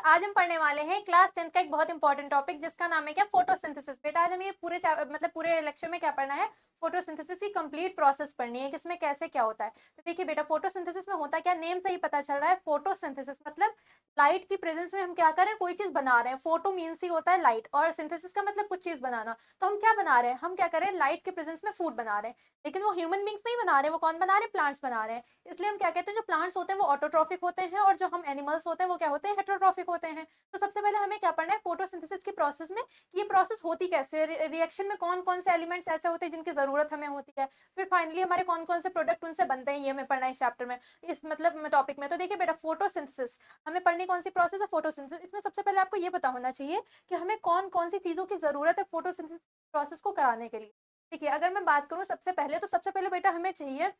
आज हम पढ़ने वाले हैं क्लास 10 का एक बहुत इंपॉर्टेंट टॉपिक जिसका नाम है क्या फोटोसिंथेसिस। बेटा आज हमें ये पूरे लेक्चर में क्या पढ़ना है, फोटोसिंथेसिस की कंप्लीट प्रोसेस पढ़नी है कि इसमें कैसे क्या होता है। तो देखिए बेटा, फोटोसिंथेसिस में होता क्या, नेम से ही पता चल रहा है। फोटोसिंथेसिस मतलब लाइट की प्रेजेंस में हम क्या कर रहे हैं, कोई चीज बना रहे हैं। फोटो मीन्स ही होता है लाइट, और सिंथेसिस का मतलब कुछ चीज बनाना। तो हम क्या बना रहे हैं, हम क्या कर रहे हैं, लाइट के प्रेजेंस में फूड बना रहे हैं। लेकिन वो ह्यूमन बींग्स नहीं बना रहे हैं, वो कौन बना रहे हैं, प्लांट्स बना रहे हैं। इसलिए हम क्या कहते हैं, जो प्लांट्स होते हैं वो ऑटोट्रॉफिक होते हैं, और जो हम एनिमल्स होते हैं वो क्या होते हैं, हेटरोट्रॉफिक होते हैं। तो सबसे पहले हमें क्या पढ़ना है फोटोसिंथेसिस की प्रोसेस में, कि ये प्रोसेस होती कैसे है, रिएक्शन में कौन कौन से एलिमेंट्स ऐसे होते हैं जिनकी जरूरत हमें होती है, फिर फाइनली हमारे कौन कौन से प्रोडक्ट उनसे बनते हैं, ये हमें पढ़ना है इस चैप्टर में, इस मतलब टॉपिक में। तो देखिए बेटा, फोटोसिंथेसिस हमें पढ़नी कौन सी प्रोसेस है, फोटोसिंथेसिस। इसमें सबसे पहले आपको ये पता होना चाहिए कि हमें कौन कौन सी चीजों की जरूरत है फोटोसिंथेसिस प्रोसेस को कराने के लिए। देखिए अगर मैं बात करूं सबसे पहले, तो सबसे पहले बेटा हमें चाहिए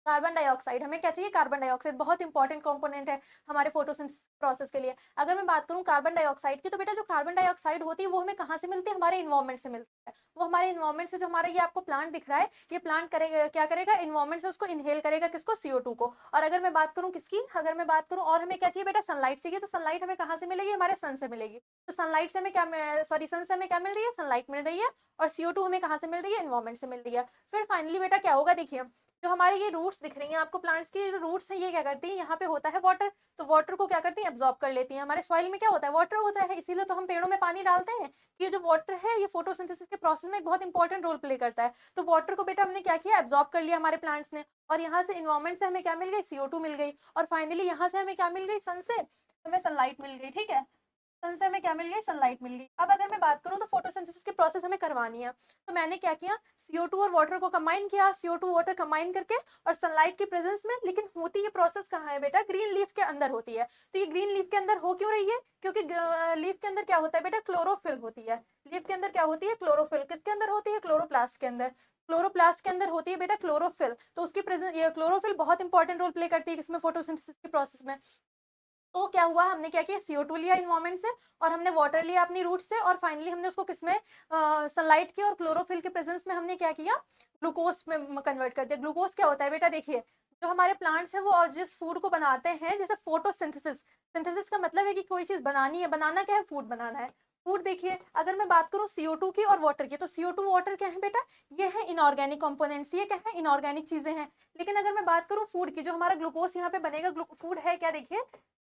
कार्बन डाइऑक्साइड। हमें क्या चाहिए, कार्बन डाइऑक्साइड बहुत इंपॉर्टेंट कंपोनेंट है हमारे फोटोसिंथेसिस प्रोसेस के लिए। अगर मैं बात करूं कार्बन डाइऑक्साइड की, तो बेटा जो कार्बन डाइऑक्साइड होती है वो हमें कहाँ से मिलती है, हमारे इन्वायरमेंट से मिलती है। वो हमारे इन्वायरमेंट से, जो हमारा ये आपको प्लांट दिख रहा है, ये प्लांट करेगा क्या, करेगा इन्वायरमेंट से उसको इनहेल करेगा, किसको, CO2 को। और अगर मैं बात करूं किसकी, अगर मैं बात करूं और हमें क्या चाहिए बेटा, सनलाइट चाहिए। तो सनलाइट हमें कहाँ से मिलेगी, हमारे सन से मिलेगी। तो सनलाइट से हमें क्या, सॉरी सन से हमें क्या मिल रही है, सनलाइट मिल रही है। और CO2 हमें कहाँ से मिल रही है, इन्वायरमेंट से मिल रही है। फिर फाइनली बेटा क्या होगा, देखिए जो हमारे ये रूट्स दिख रही हैं आपको प्लांट्स की, जो रूट्स हैं ये क्या करती हैं, यहाँ पे होता है वाटर। तो वाटर को क्या करती हैं, एब्जॉर्ब कर लेती हैं। हमारे सॉइल में क्या होता है, वाटर होता है, इसीलिए तो हम पेड़ों में पानी डालते हैं। ये जो वाटर है ये फोटोसिंथेसिस के प्रोसेस में एक बहुत इंपॉर्टेंट रोल प्ले करता है। तो वाटर को बेटा हमने क्या किया, एब्जॉर्ब कर लिया हमारे प्लांट्स ने। और यहाँ से इन्वायरमेंट से हमें क्या मिल गई, CO2 मिल गई। और फाइनली यहाँ से हमें क्या मिल गई, सन से हमें सनलाइट मिल गई। ठीक है, सन से हमें क्या मिल गई, सनलाइट मिल गई। अब अगर मैं बात करूं तो फोटोसिंथेसिस की प्रोसेस हमें करवानी है। तो मैंने क्या किया, CO2 और वाटर को कंबाइन किया, CO2 वाटर कंबाइन करके और सनलाइट की प्रेजेंस में। लेकिन होती ये प्रोसेस कहाँ है बेटा, ग्रीन लीफ के अंदर होती है। तो ये ग्रीन लीफ के अंदर हो क्यों रही है, क्योंकि लीफ के अंदर क्या होता है बेटा, क्लोरोफिल होती है। लीफ के अंदर क्या होती है, क्लोरोफिल। किसके अंदर होती है, क्लोरोप्लास्ट के अंदर। क्लोरोप्लास्ट के अंदर होती है बेटा क्लोरोफिल। तो उसकी प्रेजेंस, ये क्लोरोफिल बहुत इंपॉर्टेंट रोल प्ले करती है इसमें, फोटोसिंथेसिस की प्रोसेस में। तो क्या हुआ, हमने क्या किया, CO2 लिया इन्वायरमेंट से, और हमने वाटर लिया अपनी रूट से, और फाइनली हमने उसको किसमें, सनलाइट की और क्लोरोफिल के प्रेजेंस में हमने क्या किया, ग्लूकोज में कन्वर्ट कर दिया। ग्लूकोज क्या होता है बेटा, देखिए जो हमारे प्लांट्स हैं वो जिस फूड को बनाते हैं, जैसे फोटोसिंथेसिस, सिंथेसिस का मतलब है कि कोई चीज बनानी है, बनाना क्या है, फूड बनाना है। फूड देखिए, अगर मैं बात करूं CO2 की और वाटर की, तो CO2 वाटर क्या है बेटा, ये है इनऑर्गेनिक कंपोनेंट्स, ये क्या है, इनऑर्गेनिक चीजें हैं। लेकिन अगर मैं बात करूं फूड की, जो हमारा ग्लूकोज यहाँ पे बनेगा, फूड है क्या, देखिए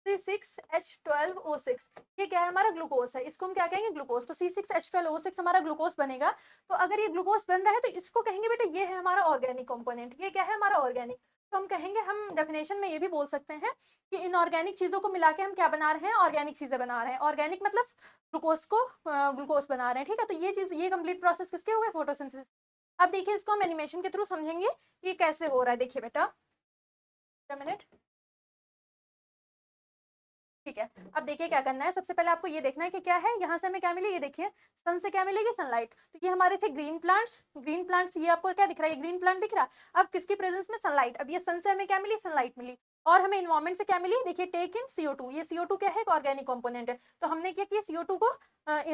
C6H12O6, ये क्या है, हमारा ग्लूकोज है। इसको हम क्या कहेंगे, ग्लूकोज। तो C6H12O6 हमारा ग्लूकोज बनेगा। तो अगर ये ग्लूकोज बन रहा है तो इसको कहेंगे बेटा ये है हमारा ऑर्गेनिक कंपोनेंट। ये क्या है, हमारा ऑर्गेनिक। तो हम कहेंगे, हम डेफिनेशन में ये भी बोल सकते हैं कि इनऑर्गेनिक चीजों को मिला के हम क्या बना रहे हैं, ऑर्गेनिक चीजें बना रहे हैं। ऑर्गेनिक मतलब ग्लूकोज को ग्लूकोज बना रहे हैं। ठीक है, तो ये चीज, ये कंप्लीट प्रोसेस किसके हो गए, फोटोसिंथेसिस। अब देखिए इसको हम एनिमेशन के थ्रू समझेंगे कि ये कैसे हो रहा है। देखिए बेटा, मिनट, ठीक है। अब देखिए क्या करना है, सबसे पहले आपको ये देखना है कि क्या है, यहाँ से हमें क्या मिली, ये देखिए सन से क्या मिलेगी, सनलाइट। तो ये हमारे थे ग्रीन प्लांट्स, ग्रीन प्लांट्स, ये आपको क्या दिख रहा है, ये ग्रीन प्लांट दिख रहा है। अब किसकी प्रेजेंस में, सनलाइट। अब ये सन से हमें क्या मिली, सनलाइट मिली। और हमें इन्वायरमेंट से क्या मिली, देखिए टेक इन CO2, ये CO2 क्या है, एक ऑर्गेनिक कंपोनेंट है। तो हमने क्या किया, CO2 को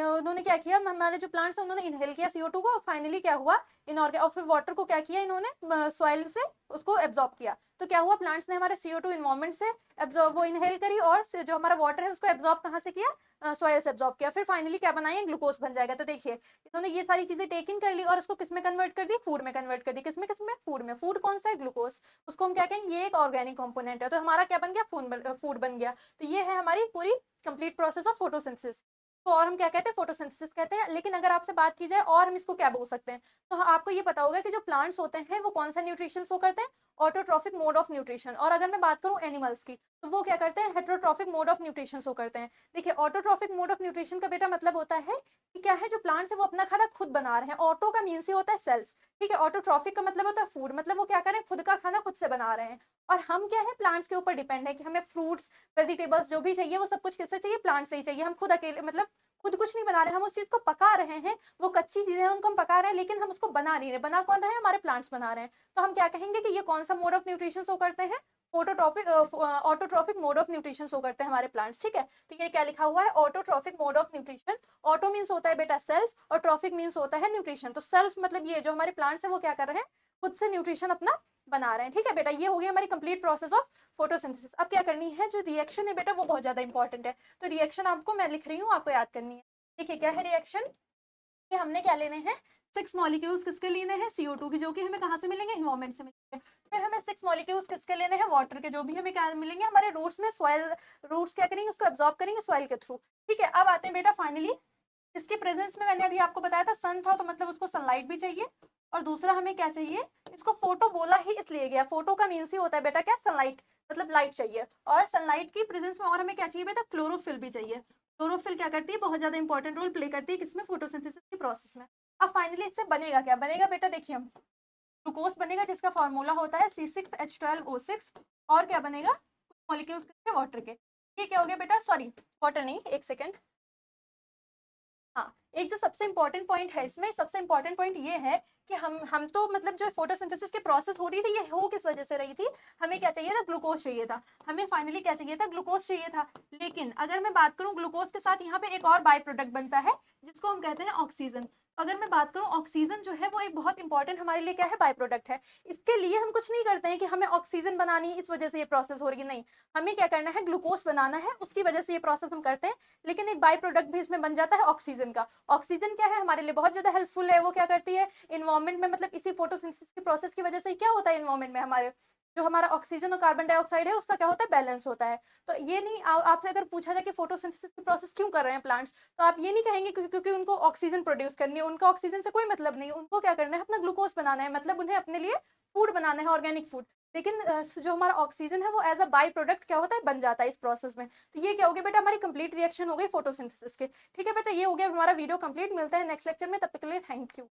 उन्होंने क्या किया, हमारे जो प्लांट्स हैं उन्होंने इनहेल किया CO2 को, और फाइनली क्या हुआ, इनऑर्गेनिक, और फिर वाटर को क्या किया इन्होंने, सॉइल से उसको एब्जॉर्ब किया। तो क्या हुआ, प्लांट्स ने हमारे CO2 इन्वायरमेंट से एब्जॉर्ब, वो इनहेल करी, और जो हमारा वाटर है उसको एब्जॉर्ब कहाँ से किया, सॉइल से एब्जॉर्ब किया। फिर फाइनली क्या बनाएंगे, ग्लूकोज बन जाएगा। तो देखिए इन्होंने ये सारी चीजें टेक इन कर ली और उसको किसमें कन्वर्ट कर दी, फूड में कन्वर्ट कर दी। किसमें किसमें, फूड में। फूड कौन सा है, ग्लूकोज। उसको हम क्या कहेंगे, ये एक ऑर्गेनिक कंपोनेंट है। तो हमारा क्या बन गया, फूड बन गया। तो ये है हमारी पूरी कंप्लीट प्रोसेस ऑफ फोटोसिंथेसिस। तो और हम क्या कहते हैं, फोटोसिंथेसिस कहते हैं। लेकिन अगर आपसे बात की जाए और हम इसको क्या बोल सकते हैं, तो आपको ये पता होगा कि जो प्लांट्स होते हैं वो कौन सा न्यूट्रिशन शो करते हैं, ऑटोट्रॉफिक मोड ऑफ न्यूट्रिशन। और अगर मैं बात करूं एनिमल्स की, तो वो क्या करते हैं, heterotrophic mode of nutrition show करते हैं। देखिए ऑटोट्रॉफिक मोड ऑफ न्यूट्रिशन का बेटा मतलब होता है कि क्या है, जो प्लांट्स है वो अपना खाना खुद बना रहे हैं। ऑटो का मीन से होता है सेल्फ, ठीक है। ऑटोट्रॉफिक का मतलब होता है फूड, मतलब वो क्या करें, खुद का खाना खुद से बना रहे हैं। और हम क्या है, प्लांट्स के ऊपर डिपेंड है कि हमें फ्रूट्स, वेजिटेबल्स जो भी चाहिए वो सब कुछ किससे चाहिए, प्लांट से ही चाहिए। हम खुद अकेले मतलब खुद कुछ नहीं बना रहे, हम उस चीज को पका रहे हैं। वो कच्ची चीजें हैं उनको हम पका रहे हैं, लेकिन हम उसको बना नहीं रहे। बना कौन रहे हैं, हमारे प्लांट्स बना रहे हैं। तो हम क्या कहेंगे कि ये कौन सा मोड ऑफ न्यूट्रिशन शो करते हैं, phototropic autotrophic mode of nutrition show करते हैं हमारे प्लांट्स। ठीक है, तो ये क्या लिखा हुआ है, autotrophic mode of nutrition. Auto means होता है बेटा सेल्फ, और ट्रॉफिक मीन्स होता है न्यूट्रिशन। तो सेल्फ मतलब ये जो हमारे प्लांट्स है वो क्या कर रहे हैं, खुद से न्यूट्रिशन अपना बना रहे हैं। ठीक है बेटा, ये हो गई हमारी कंप्लीट प्रोसेस ऑफ फोटोसिंथेसिस। अब क्या करनी है, जो रिएक्शन है बेटा वो बहुत ज्यादा इंपॉर्टेंट है। तो रिएक्शन आपको मैं लिख रही हूँ, आपको याद करनी है। देखिए क्या है रिएक्शन, कि हमने क्या लेने हैं, 6 मॉलिक्यूल्स किसके लेने हैं, CO2 के, जो कि हमें कहाँ से मिलेंगे, इन्वायरमेंट से मिलेंगे। फिर हमें 6 मॉलिक्यूल्स किसके लेने हैं, वाटर के, जो भी हमें क्या मिलेंगे, हमारे रूट्स में, सॉइल रूट्स क्या करेंगे, उसको एब्जॉर्ब करेंगे सॉइल के थ्रू। ठीक है, अब आते हैं बेटा फाइनली इसके प्रेजेंस में, मैंने अभी आपको बताया था सन था, तो मतलब उसको सनलाइट भी चाहिए, और दूसरा हमें क्या चाहिए, इसको फोटो बोला ही इसलिए गया, फोटो का मीन्स ही होता है बेटा क्या, सनलाइट, मतलब लाइट चाहिए। और सनलाइट की प्रेजेंस में और हमें क्या चाहिए बेटा, क्लोरोफिल भी चाहिए। क्लोरोफिल क्या करती है, बहुत ज्यादा इंपॉर्टेंट रोल प्ले करती है किसमें, फोटोसिंथेसिस की प्रोसेस में। अब फाइनली इससे बनेगा क्या, बनेगा बेटा देखिए, हम ग्लूकोज बनेगा जिसका फॉर्मूला होता है C6H12O6, और क्या बनेगा, मॉलिक्यूल्स किसके, वाटर के। ये क्या हो गया बेटा, सॉरी वाटर नहीं, एक सेकेंड, हाँ, एक जो सबसे इंपॉर्टेंट पॉइंट है इसमें, सबसे इंपॉर्टेंट पॉइंट ये है कि हम तो मतलब जो फोटोसिंथेसिस की प्रोसेस हो रही थी, ये हो किस वजह से रही थी, हमें क्या चाहिए था, ग्लूकोज चाहिए था, हमें फाइनली क्या चाहिए था, ग्लूकोज चाहिए था। लेकिन अगर मैं बात करूं ग्लूकोज के साथ यहाँ पे एक और बाई प्रोडक्ट बनता है जिसको हम कहते हैं ऑक्सीजन। अगर मैं बात करूं ऑक्सीजन जो है वो एक बहुत इंपॉर्टेंट हमारे लिए क्या है, बाई प्रोडक्ट है। इसके लिए हम कुछ नहीं करते हैं कि हमें ऑक्सीजन बनानी इस वजह से ये प्रोसेस हो रही है, नहीं, हमें क्या करना है, ग्लूकोज बनाना है, उसकी वजह से ये प्रोसेस हम करते हैं। लेकिन एक बाई प्रोडक्ट भी इसमें बन जाता है ऑक्सीजन का। ऑक्सीजन क्या है, हमारे लिए बहुत ज्यादा हेल्पफुल है, वो क्या करती है इन्वायरमेंट में, मतलब इसी फोटोसिंथेसिस की प्रोसेस की वजह से क्या होता है इन्वायरमेंट में, हमारे जो हमारा ऑक्सीजन और कार्बन डाइऑक्साइड है उसका क्या होता है, बैलेंस होता है। तो ये नहीं, आपसे अगर पूछा जाए कि फोटोसिंथेसिस की प्रोसेस क्यों कर रहे हैं प्लांट्स, तो आप ये नहीं कहेंगे क्योंकि उनको ऑक्सीजन प्रोड्यूस करनी है, उनका ऑक्सीजन से कोई मतलब नहीं, उनको क्या करना है, अपना ग्लूकोज बनाना है, मतलब उन्हें अपने लिए फूड बनाना है, ऑर्गेनिक फूड। लेकिन जो हमारा ऑक्सीजन है वो एज अ बाई प्रोडक्ट क्या होता है, बन जाता है इस प्रोसेस में। तो ये क्या हो गया बेटा, हमारी कंप्लीट रिएक्शन हो गई फोटोसिंथेसिस के। ठीक है बेटा, ये हो गया हमारा वीडियो कंप्लीट, मिलता है नेक्स्ट लेक्चर में, तब तक के लिए थैंक यू।